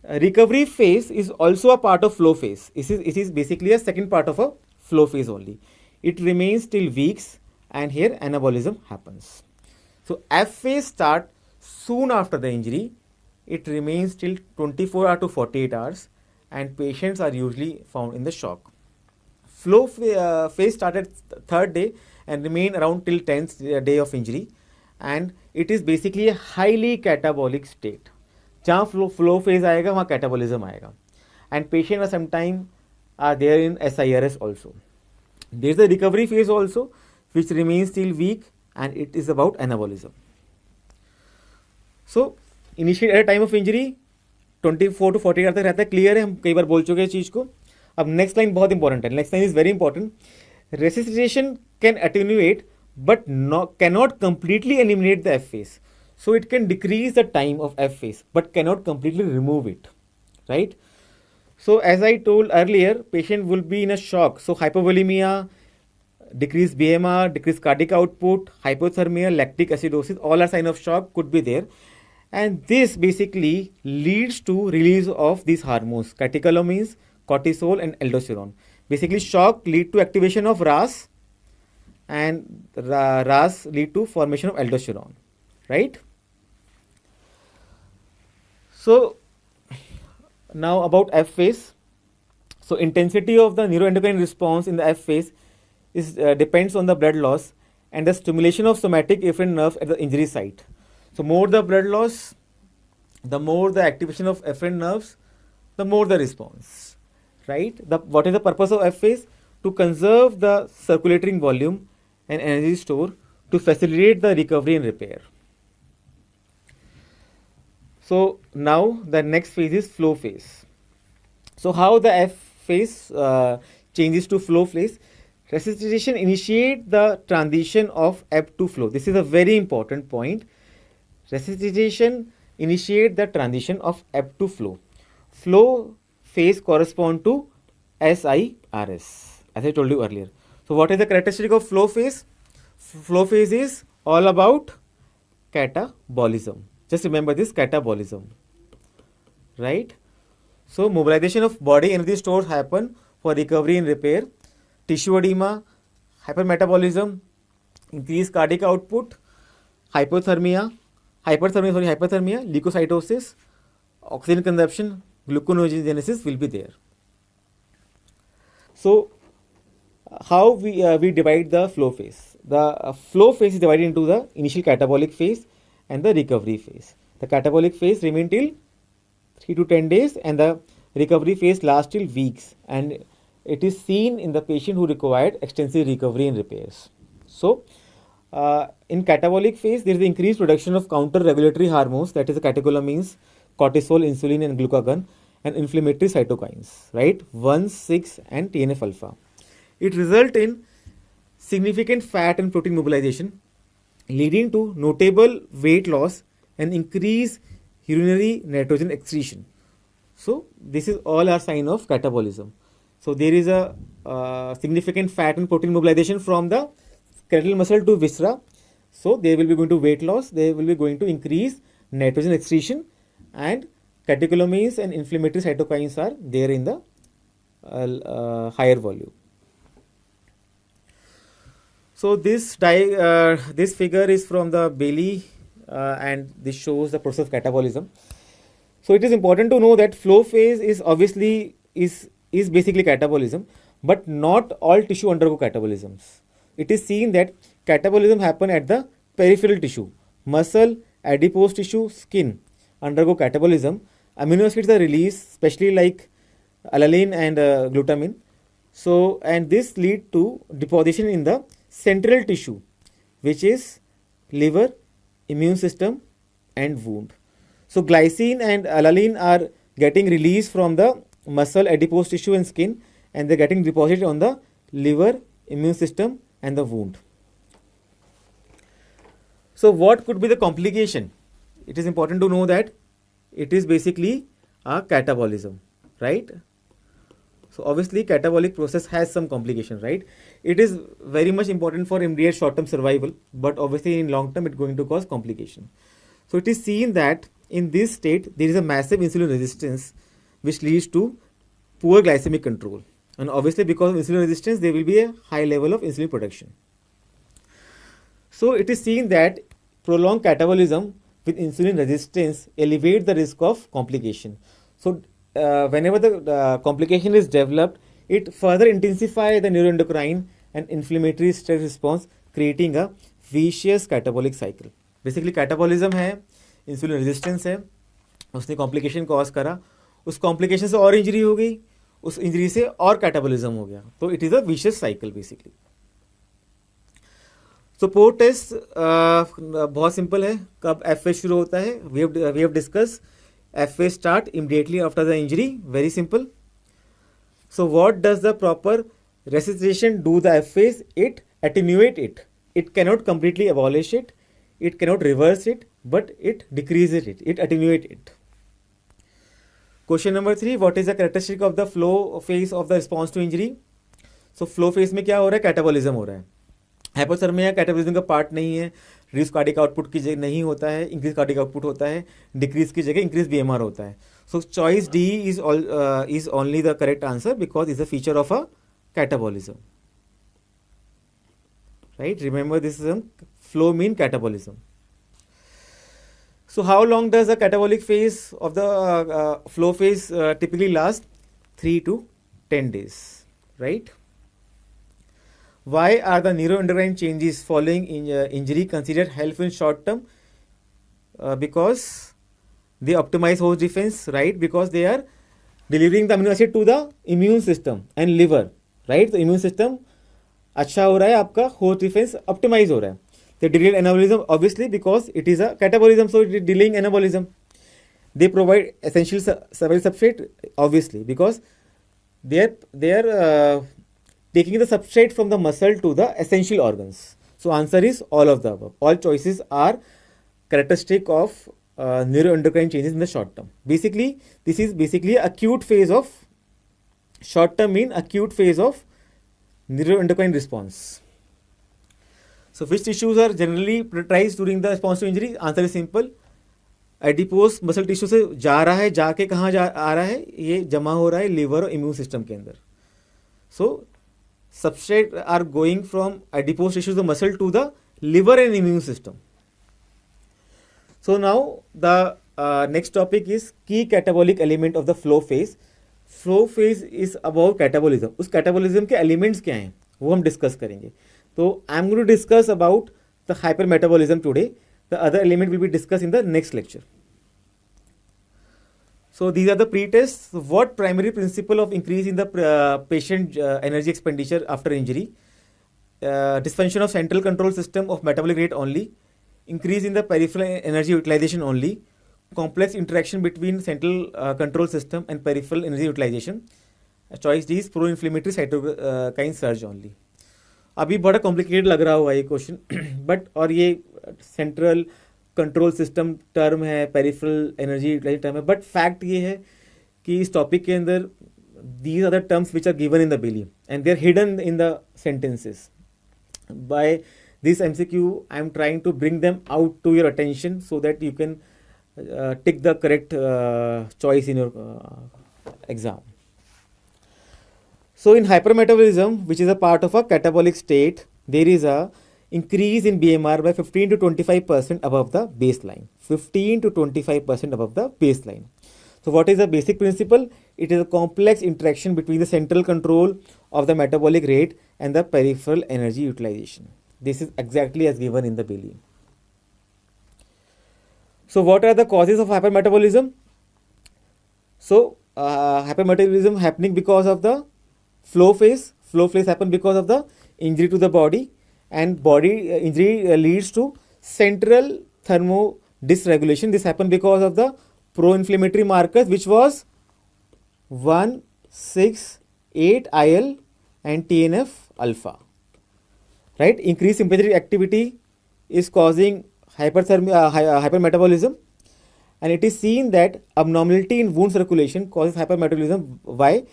Recovery phase is also a part of flow phase. It is basically a second part of a flow phase only. It remains till weeks, and here anabolism happens. So F phase start soon after the injury. It remains till 24 hours to 48 hours, and patients are usually found in the shock. Flow phase started third day and remain around till 10th day of injury, and it is basically a highly catabolic state. जहाँ flow phase आएगा वहाँ catabolism आएगा, and patient are sometime are there in SIRS also. There is the recovery phase also, which remains till week, and it is about anabolism. So initially at a time of injury 24 to 40 तक रहता है. Clear है, हम कई बार बोल चुके हैं चीज़ को. अब नेक्स्ट लाइन बहुत इंपॉर्टेंट है. Next line is very important. Resuscitation can attenuate but cannot completely eliminate the F phase. So it can decrease the time of F phase but cannot completely remove it, right? So as I told earlier, patient will be in a shock. So hypovolemia, decreased BMR, decreased cardiac output, hypothermia, lactic acidosis, all are signs of shock could be there. And this basically leads to release of these hormones, catecholamines, cortisol and aldosterone. Basically shock lead to activation of RAS, and RAS lead to formation of aldosterone, right? So now about F phase. So intensity of the neuroendocrine response in the F phase is depends on the blood loss and the stimulation of somatic efferent nerves at the injury site. So more the blood loss, the more the activation of efferent nerves, the more the response, right? What is the purpose of F phase? To conserve the circulating volume and energy store to facilitate the recovery and repair. So now the next phase is flow phase. So how the F phase changes to flow phase? Resuscitation initiate the transition of ebb to flow. This is a very important point. Resuscitation initiate the transition of ebb to flow. Flow phase correspond to SIRS, as I told you earlier. So what is the characteristic of flow phase? Flow phase is all about catabolism. Just remember this, catabolism, right? So mobilization of body energy stores happen for recovery and repair. Tissue edema, hypermetabolism, increased cardiac output, hypothermia, leukocytosis, oxygen consumption, gluconeogenesis will be there. So how we divide the flow phase? The flow phase is divided into the initial catabolic phase and the recovery phase. The catabolic phase remain till 3 to 10 days and the recovery phase lasts till weeks, and it is seen in the patient who required extensive recovery and repairs. So in catabolic phase there is the increased production of counter regulatory hormones, that is the catecholamines, cortisol, insulin and glucagon, and inflammatory cytokines, right? 1, 6 and TNF alpha. It results in significant fat and protein mobilization, leading to notable weight loss and increased urinary nitrogen excretion. So this is all our sign of catabolism. So there is a significant fat and protein mobilization from the skeletal muscle to viscera. So they will be going to weight loss, they will be going to increase nitrogen excretion, and catecholamines and inflammatory cytokines are there in the higher volume. So this figure is from the Bailey and this shows the process of catabolism. So it is important to know that flow phase is obviously is basically catabolism, but not all tissue undergo catabolisms. It is seen that catabolism happen at the peripheral tissue, muscle, adipose tissue, skin undergo catabolism. Amino acids are released, especially like alanine and glutamine. So, and this lead to deposition in the central tissue, which is liver, immune system and wound. So glycine and alanine are getting released from the muscle, adipose tissue and skin, and they're getting deposited on the liver, immune system and the wound. So what could be the complication? It is important to know that it is basically a catabolism, right? So obviously catabolic process has some complication, right? It is very much important for immediate short-term survival, but obviously in long term it's going to cause complication. So it is seen that in this state there is a massive insulin resistance which leads to poor glycemic control, and obviously because of insulin resistance there will be a high level of insulin production. So it is seen that prolonged catabolism with insulin resistance elevate the risk of complication. So whenever the complication is developed, it further intensifies the neuroendocrine and inflammatory stress response, creating a vicious catabolic cycle. Basically catabolism है, insulin resistance है, उसने complication cause करा, उस complication से और injury हो गई, उस injury से और catabolism हो गया, तो it is a vicious cycle basically. So pour test बहुत सिंपल है. कब FA शुरू होता है? We have discussed FA start immediately after the injury. Very simple. So what does the proper resuscitation do the FAs? It attenuate it. It cannot completely abolish it. It cannot reverse it, but it decreases it. It attenuate it. Question number 3. What is the characteristic of the flow phase of the response to injury? So flow phase में क्या हो रहा है? Catabolism हो रहा है. Hypothermia catabolism का part नहीं है. रिड्यूस कार्डिक आउटपुट की जगह नहीं होता है, इंक्रीज कार्डिक आउटपुट होता है. डिक्रीज की जगह इंक्रीज बीएमआर होता है. सो choice D is only the correct answer because is a feature of a catabolism. Right, remember this is flow mean catabolism. So how long does the catabolic phase of the flow phase typically last? 3 to 10 days, right? Why are the neuroendocrine changes following injury considered helpful in short term? Because they optimize host defense, right? Because they are delivering the amino acid to the immune system and liver, right? The immune system अच्छा हो रहा है, आपका host defense optimize हो रहा है. They delay anabolism obviously because it is a catabolism, so it is delaying anabolism. They provide essential survival substrate obviously because they are taking the substrate from the muscle to the essential organs. So answer is all of the above. All choices are characteristic of neuroendocrine changes in the short term. Basically, this is basically acute phase of short term mean acute phase of neuroendocrine response. So which tissues are generally prioritized during the response to injury? Answer is simple. Adipose muscle tissue से जा रहा है, जाके कहाँ आ रहा है? ये जमा हो रहा है लिवर और इम्यून सिस्टम के अंदर. सो substrate are going from adipose tissues, the muscle, to the liver and immune system. So now the next topic is key catabolic element of the flow phase. Flow phase is about catabolism. उस catabolism के elements क्या हैं वो हम discuss करेंगे. तो I am going to discuss about the hyper metabolism today. The other element will be discuss in the next lecture. So these are the pre-tests. What primary principle of increase in the patient energy expenditure after injury? Dysfunction of central control system of metabolic rate only. Increase in the peripheral energy utilization only. Complex interaction between central control system and peripheral energy utilization. Choice D is pro-inflammatory cytokine surge only. अभी बड़ा complicated लग रहा होगा ये question but और ये central control system term है, peripheral energy utilization term है, बट फैक्ट ये है कि इस टॉपिक के अंदर these are the terms which are given in the Bailey and they are hidden in the sentences. By this MCQ I am trying to bring them out to your attention so that you can tick the correct choice in your exam. So in hypermetabolism, which is a part of a catabolic state, there is a increase in BMR by 15 to 25% above the baseline. 15 to 25% above the baseline. So what is the basic principle? It is a complex interaction between the central control of the metabolic rate and the peripheral energy utilization. This is exactly as given in the Bailey. So what are the causes of hypermetabolism? So hypermetabolism happening because of the flow phase. Flow phase happen because of the injury to the body, and body injury leads to central thermo dysregulation. This happened because of the pro-inflammatory markers, which was 1, 6, 8 IL and TNF alpha. Right? Increased sympathetic activity is causing hypermetabolism, and it is seen that abnormality in wound circulation causes hypermetabolism. Why?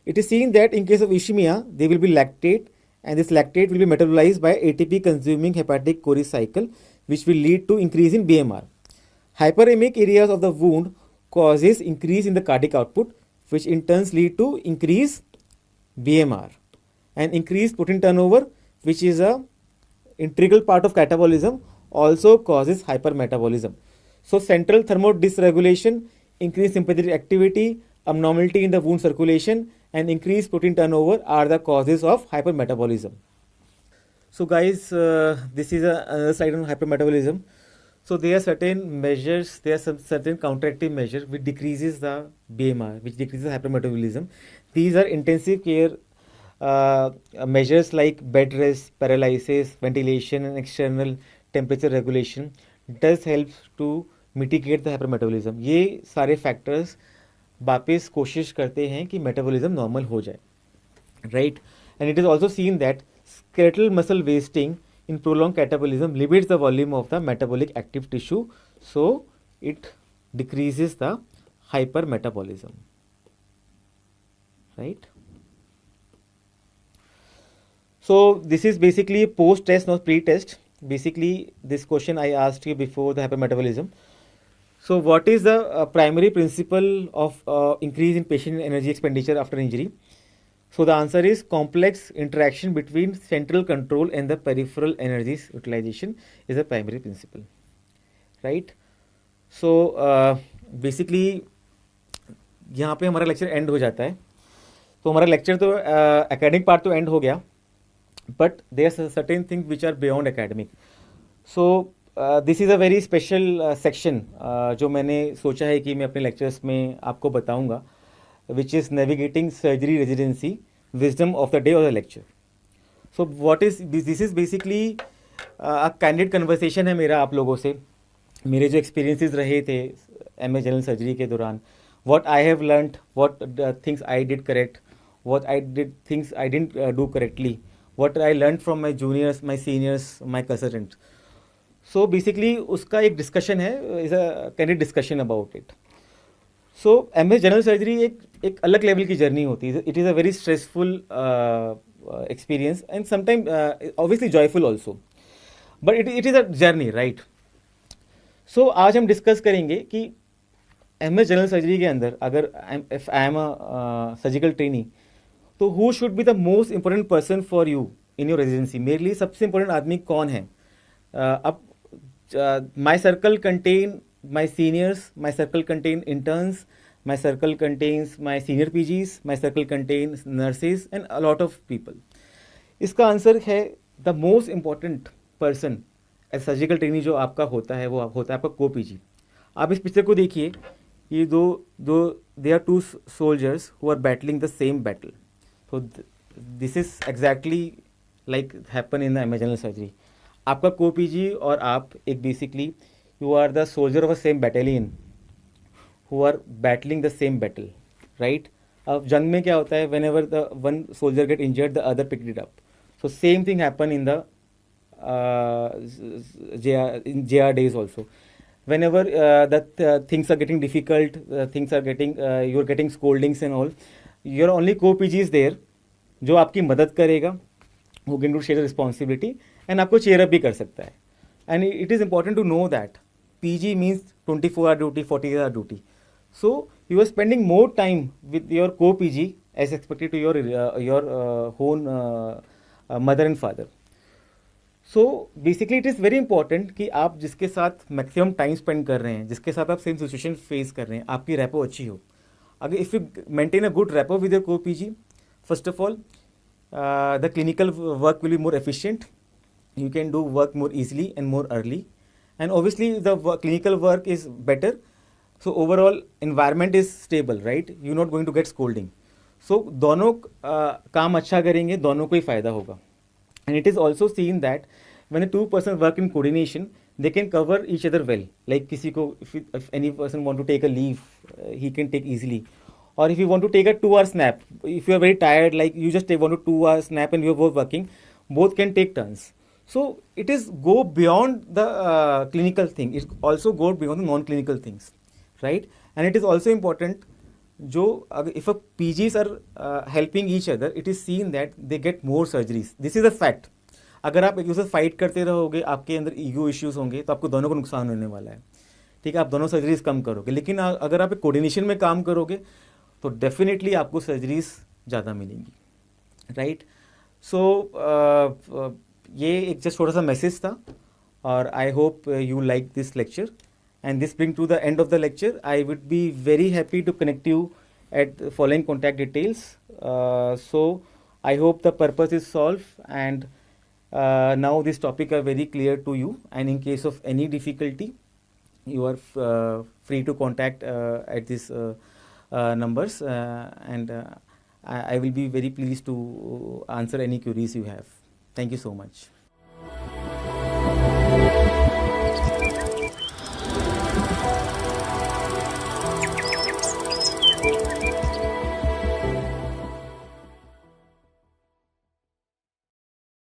It is seen that in case of ischemia, there will be lactate, and this lactate will be metabolized by ATP consuming hepatic Cori cycle, which will lead to increase in BMR. Hyperemic areas of the wound causes increase in the cardiac output, which in turn lead to increase BMR, and increased protein turnover, which is a integral part of catabolism, also causes hypermetabolism. So central thermo dysregulation, increased sympathetic activity, abnormality in the wound circulation, and increased protein turnover are the causes of hypermetabolism. So guys, this is another slide on hypermetabolism. So there are certain measures, there are some certain counteractive measures which decreases the BMR, which decreases hypermetabolism. These are intensive care measures like bed rest, paralysis, ventilation, and external temperature regulation does help to mitigate the hypermetabolism. ये सारे factors वापस कोशिश करते हैं कि metabolism normal हो जाए, right. And it is also seen that skeletal muscle wasting in prolong catabolism limits the volume of the metabolic active tissue, so it decreases the hyper metabolism, right. So this is basically post test not pre test. Basically this question I asked you before the hypermetabolism. So what is the primary principle of increase in patient energy expenditure after injury? So the answer is complex interaction between central control and the peripheral energies utilization is the primary principle, right. So basically यहाँ पे हमारा lecture and हो जाता है. तो हमारा lecture तो academic part तो एंड हो गया, but there are certain things which are beyond academic. So this is a very special section जो मैंने सोचा है कि मैं अपने lectures में आपको बताऊंगा, which is navigating surgery residency, wisdom of the day or the lecture. So what is this? This is basically a candid conversation है मेरा आप लोगों से, मेरे जो experiences रहे थे MA जनरल सर्जरी के दौरान, what I have learnt, what things I did correct, what I did things I didn't do correctly, what I learned from my juniors, my seniors, my consultants. So basically उसका एक discussion है, is a candid discussion about it. So MS general surgery एक अलग level की journey होती है. It is a very stressful experience and sometimes obviously joyful also. But it is a journey, right? So आज हम discuss करेंगे कि MS general surgery के अंदर अगर if I am a surgical trainee, तो who should be the most important person for you in your residency, मेरे लिए सबसे इंपॉर्टेंट आदमी कौन है? अब my circle contain my seniors, my circle contain interns, my circle contains my senior PGs, my circle contains nurses and a lot of people. इसका answer है the most important person as surgical trainee जो आपका होता है वो होता है आपका को पीजी. आप इस पिक्चर को देखिए, ये दो दो they are two soldiers who are battling the same battle. तो this is exactly like happen in the imaginal surgery. आपका को पीजी और आप एक basically you are the soldier of a same battalion who are battling the same battle, right? अब जंग में क्या होता है, whenever the one soldier get injured the other picked it up. So same thing happen in the JR days also. Whenever things are getting difficult, things are getting you're getting scoldings and all, your only co-PG is there जो आपकी मदद करेगा, who can do share the responsibility and आपको cheer up भी कर सकता है. And it is important to know that PG means 24-hour duty, 40-hour duty. So you are spending more time with your co-PG as expected to your own mother and father. So basically it is very important कि आप जिसके साथ maximum time spend कर रहे हैं, जिसके साथ आप सेम सिचुएशन फेस कर रहे हैं, आपकी रैपो अच्छी हो. अगर if you maintain a good rapport with your co PG, first of all the clinical work will be more efficient, you can do work more easily and more early, and obviously the clinical work is better, so overall environment is stable, right? You're not going to get scolding. So दोनों काम अच्छा करेंगे, दोनों को ही फायदा होगा. And it is also seen that when the two persons work in coordination, they can cover each other well. Like किसी को if any person want to take a leave, he can take easily. Or if you want to take a 2-hour nap, if you are very tired, like you just want to 2 hours nap and you are both working, both can take turns. So it is go beyond the clinical thing. It also go beyond the non-clinical things, right? And it is also important, जो if a PGs are helping each other, it is seen that they get more surgeries. This is a fact. अगर आप एक दूसरे fight करते रहोगे, आपके अंदर ego issues होंगे, तो आपको दोनों को नुकसान होने वाला है. ठीक है, आप दोनों सर्जरीज कम करोगे, लेकिन अगर आप एक कोऑर्डिनेशन में काम करोगे तो डेफिनेटली आपको सर्जरीज ज़्यादा मिलेंगी, राइट? सो ये एक जस्ट छोटा सा मैसेज था, और I hope you like this lecture. And this brings to the end of the lecture. I would be very happy to connect you at the following contact details. So I hope the purpose is solved, and now this topic are very clear to you. And in case of any difficulty, you are free to contact at these numbers, and I will be very pleased to answer any queries you have. Thank you so much.